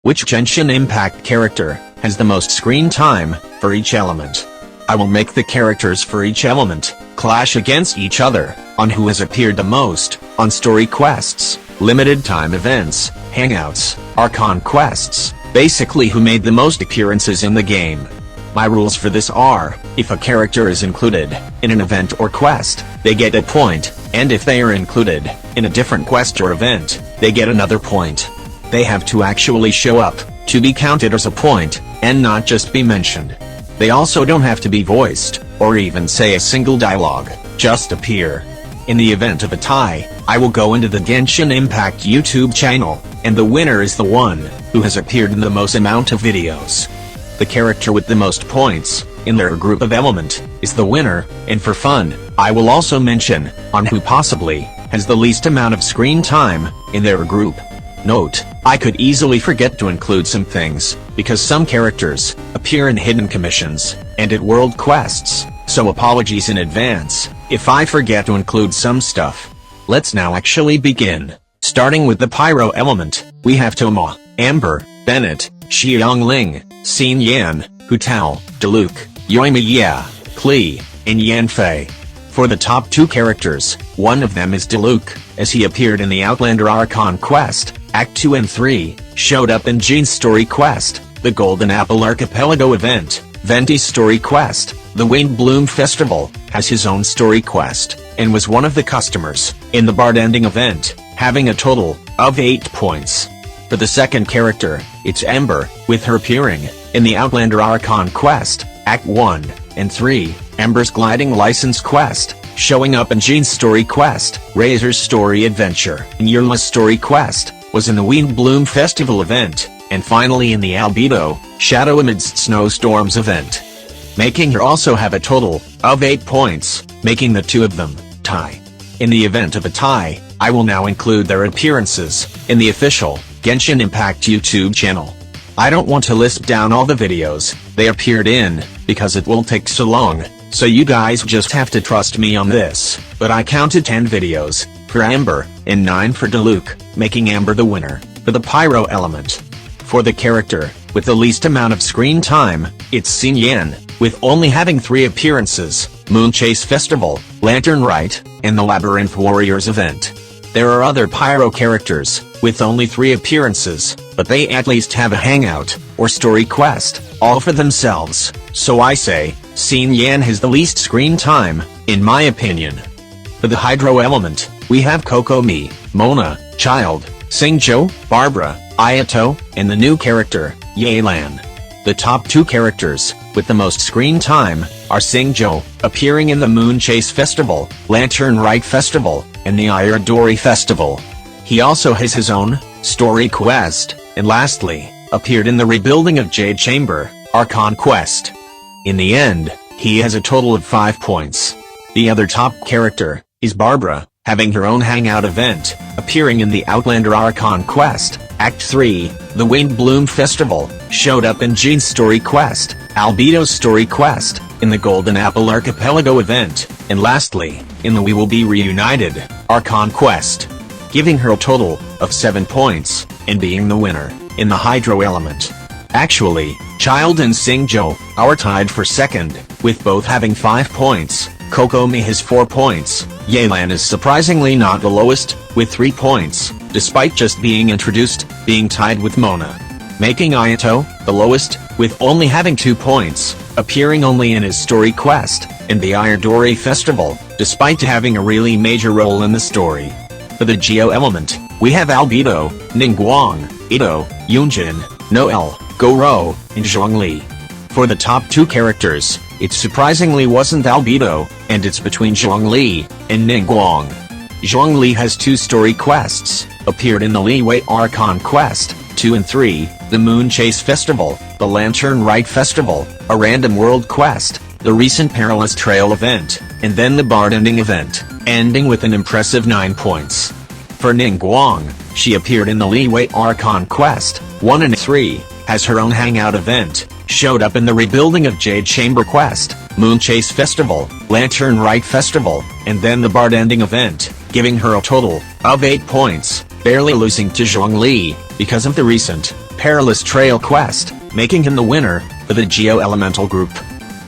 Which Genshin Impact character has the most screen time for each element? I will make the characters for each element clash against each other on who has appeared the most on story quests, limited time events, hangouts, Archon quests, basically who made the most appearances in the game. My rules for this are, if a character is included in an event or quest, they get a point, and if they are included in a different quest or event, they get another point. They have to actually show up to be counted as a point, and not just be mentioned. They also don't have to be voiced, or even say a single dialogue, just appear. In the event of a tie, I will go into the Genshin Impact YouTube channel, and the winner is the one who has appeared in the most amount of videos. The character with the most points in their group of element is the winner, and for fun, I will also mention on who possibly has the least amount of screen time in their group. Note, I could easily forget to include some things, because some characters appear in hidden commissions and at world quests, so apologies in advance if I forget to include some stuff. Let's now actually begin. Starting with the Pyro element, we have Toma, Amber, Bennett, Xiangling, Xin Yan, Hu Tao, Diluc, Yoimiya, Klee, and Yanfei. For the top two characters, one of them is Diluc, as he appeared in the Outlander Archon quest, Act 2 and 3, showed up in Jean's story quest, the Golden Apple Archipelago event, Venti's story quest, the Winged Bloom Festival, has his own story quest, and was one of the customers in the Bard Ending event, having a total of 8 points. For the second character, it's Ember, with her appearing in the Outlander Archon quest, Act 1 and 3, Ember's Gliding License quest, showing up in Jean's story quest, Razor's story adventure, and Yurla's story quest, was in the Winged Bloom Festival event, and finally in the Albedo, Shadow Amidst Snowstorms event. Making her also have a total of 8 points, making the two of them tie. In the event of a tie, I will now include their appearances in the official Genshin Impact YouTube channel. I don't want to list down all the videos they appeared in, because it will take so long, so you guys just have to trust me on this, but I counted 10 videos for Amber and 9 for Diluc, making Amber the winner for the Pyro element. For the character with the least amount of screen time, it's Xin Yan, with only having 3 appearances, Moonchase Festival, Lantern Rite, and the Labyrinth Warriors event. There are other Pyro characters with only 3 appearances, but they at least have a hangout or story quest all for themselves, so I say Xin Yan has the least screen time, in my opinion. For the Hydro element, we have Kokomi, Mona, Child, Xingqiu, Barbara, Ayato, and the new character, Yelan. The top 2 characters with the most screen time are Xingqiu, appearing in the Moonchase Festival, Lantern Rite Festival, and the Irodori Festival. He also has his own story quest, and lastly, appeared in the Rebuilding of Jade Chamber Archon quest. In the end, he has a total of 5 points. The other top character is Barbara, having her own hangout event, appearing in the Outlander Archon quest, Act 3, the Winged Bloom Festival, showed up in Jean's story quest, Albedo's story quest, in the Golden Apple Archipelago event, and lastly, in the We Will Be Reunited Archon quest, giving her a total of 7 points, and being the winner in the Hydro element. Actually, Child and Xingqiu are tied for second, with both having 5 points. Kokomi has 4 points. Yelan is surprisingly not the lowest, with 3 points, despite just being introduced, being tied with Mona. Making Ayato the lowest, with only having 2 points, appearing only in his story quest, in the Irodori Festival, despite having a really major role in the story. For the Geo element, we have Albedo, Ningguang, Ito, Yunjin, Noel, Goro, and Zhongli. For the top 2 characters, it surprisingly wasn't Albedo, and it's between Zhongli and Ningguang. Zhongli has 2 story quests, appeared in the Liyue Archon quest, 2 and 3, the Moonchase Festival, the Lantern Rite Festival, a random world quest, the recent Perilous Trail event, and then the Bard Ending event, ending with an impressive 9 points. For Ningguang, she appeared in the Liyue Archon quest, 1 and 3, has her own hangout event, showed up in the Rebuilding of Jade Chamber quest, Moonchase Festival, Lantern Rite Festival, and then the Bard Ending event, giving her a total of 8 points, barely losing to Zhongli because of the recent Perilous Trail quest, making him the winner for the Geo Elemental group.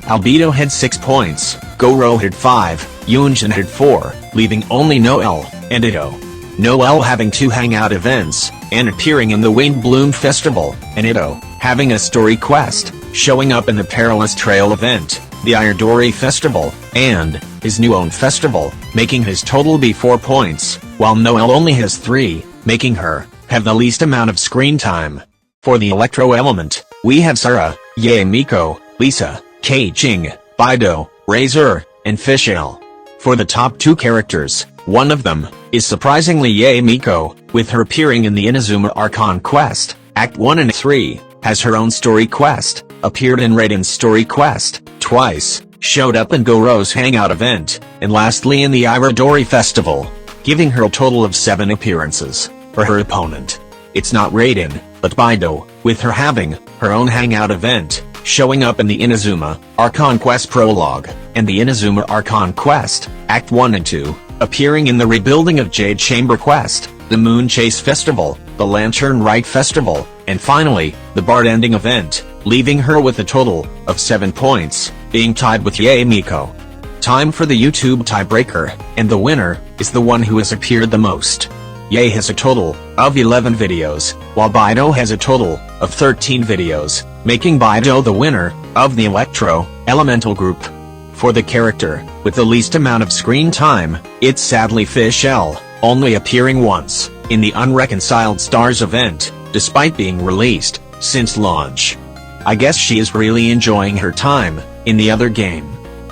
Albedo had 6 points, Goro had 5, Yunjin had 4, leaving only Noel and Ito. Noel having 2 hangout events, and appearing in the Winged Bloom Festival, and Ito having a story quest, showing up in the Perilous Trail event, the Ayadori Festival, and his new own festival, making his total be 4 points, while Noel only has 3, making her have the least amount of screen time. For the Electro element, we have Sarah, Yae Miko, Lisa, Kei Ching, Baido, Razor, and Fischl. For the top 2 characters, one of them is surprisingly Yae Miko, with her appearing in the Inazuma Archon quest, Act 1 and 3, has her own story quest, appeared in Raiden's story quest, twice, showed up in Goro's hangout event, and lastly in the Irodori festival, giving her a total of 7 appearances. For her opponent, it's not Raiden, but Baido, with her having her own hangout event, showing up in the Inazuma Archon quest prologue, and the Inazuma Archon quest, Act 1 and 2, appearing in the Rebuilding of Jade Chamber quest, the Moon Chase Festival, the Lantern Rite Festival, and finally, the Bard Ending event, leaving her with a total of 7 points, being tied with Yae Miko. Time for the YouTube tiebreaker, and the winner is the one who has appeared the most. Yae has a total of 11 videos, while Baido has a total of 13 videos, making Baido the winner of the Electro Elemental group. For the character with the least amount of screen time, it's sadly Fischl, only appearing once in the Unreconciled Stars event, despite being released since launch. I guess she is really enjoying her time in the other game.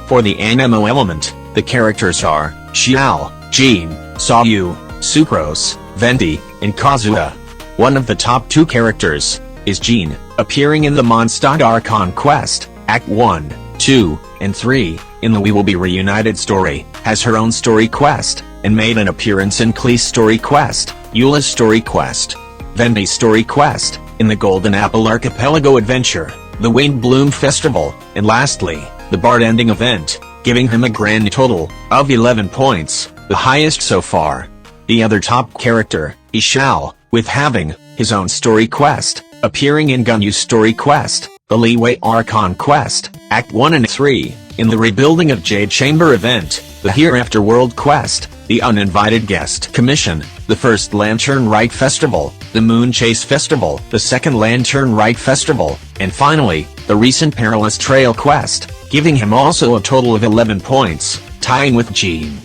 For the Anemo element, the characters are Xiao, Jean, Sayu, Sucrose, Venti, and Kazuha. One of the top 2 characters is Jean, appearing in the Mondstadt Archon quest, Act 1, 2, and 3, in the We Will Be Reunited story, has her own story quest, and made an appearance in Klee's story quest, Eula's story quest, Venti's story quest, in the Golden Apple Archipelago adventure, the Winged Bloom Festival, and lastly, the Bard Ending event, giving him a grand total of 11 points, the highest so far. The other top character is Xiao, with having his own story quest, appearing in Gunyu's story quest, the Liyue Archon quest, Act 1 and 3, in the Rebuilding of Jade Chamber event, the Hereafter World quest, the Uninvited Guest Commission, the first Lantern Rite Festival, the Moon Chase Festival, the second Lantern Rite Festival, and finally, the recent Perilous Trail quest, giving him also a total of 11 points, tying with Jean.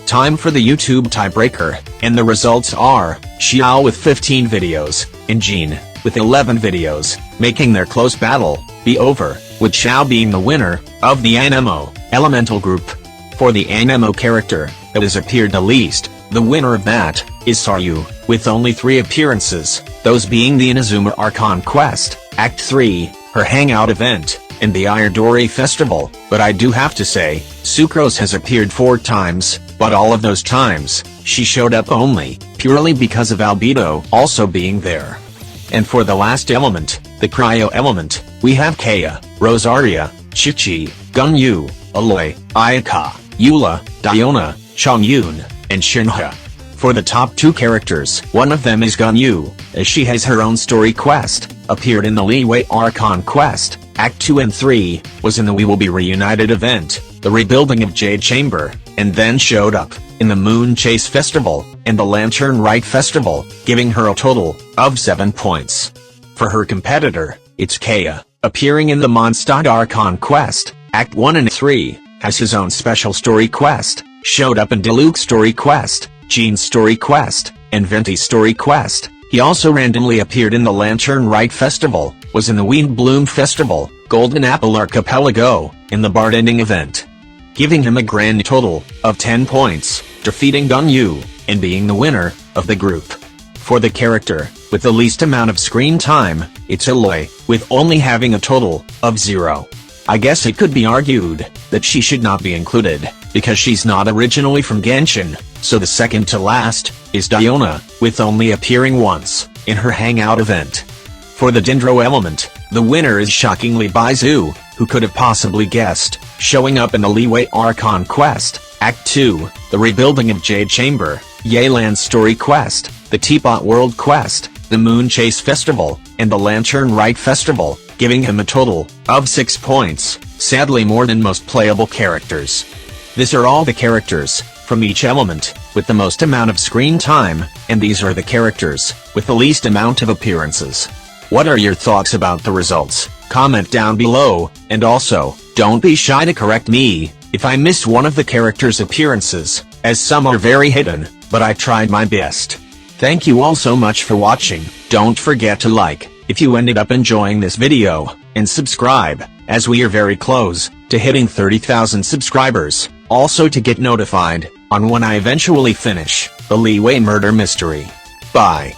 Time for the YouTube tiebreaker, and the results are, Xiao with 15 videos, and Jean with 11 videos, making their close battle be over, with Xiao being the winner of the Anemo Elemental group. For the Anemo character that has appeared the least, the winner of that is Sayu, with only 3 appearances, those being the Inazuma Archon quest, Act 3, her hangout event, and the Ayadori festival, but I do have to say, Sucrose has appeared 4 times, but all of those times, she showed up only purely because of Albedo also being there. And for the last element, the Cryo element, we have Kaya, Rosaria, Chichi, Gunyu, Aloy, Ayaka, Eula, Diona, Chongyun, and Shinha. For the top 2 characters, one of them is Gunyu, as she has her own story quest, appeared in the Liyue Archon quest, Act 2 and 3, was in the We Will Be Reunited event, the Rebuilding of Jade Chamber, and then showed up in the Moon Chase Festival and the Lantern Rite Festival, giving her a total of 7 points. For her competitor, it's Kaya, appearing in the Mondstadt Archon quest, Act 1 and 3, has his own special story quest, showed up in Diluc's story quest, Jean's story quest, and Venti's story quest. He also randomly appeared in the Lantern Rite Festival, was in the Winged Bloom Festival, Golden Apple Archipelago, in the Bard Ending event, giving him a grand total of 10 points, defeating Gunyu, and being the winner of the group. For the character with the least amount of screen time, it's Aloy, with only having a total of 0. I guess it could be argued that she should not be included, because she's not originally from Genshin, so the second to last is Diona, with only appearing once in her hangout event. For the Dendro element, the winner is shockingly Baizu, who could have possibly guessed, showing up in the Liyue Archon quest, Act 2, the Rebuilding of Jade Chamber, Yelan's story quest, the Teapot World quest, the Moon Chase Festival, and the Lantern Rite Festival, giving him a total of 6 points, sadly more than most playable characters. These are all the characters from each element with the most amount of screen time, and these are the characters with the least amount of appearances. What are your thoughts about the results? Comment down below, and also, don't be shy to correct me if I missed one of the characters' appearances, as some are very hidden, but I tried my best. Thank you all so much for watching. Don't forget to like if you ended up enjoying this video, and subscribe, as we are very close to hitting 30,000 subscribers, also to get notified on when I eventually finish the Liyue murder mystery. Bye.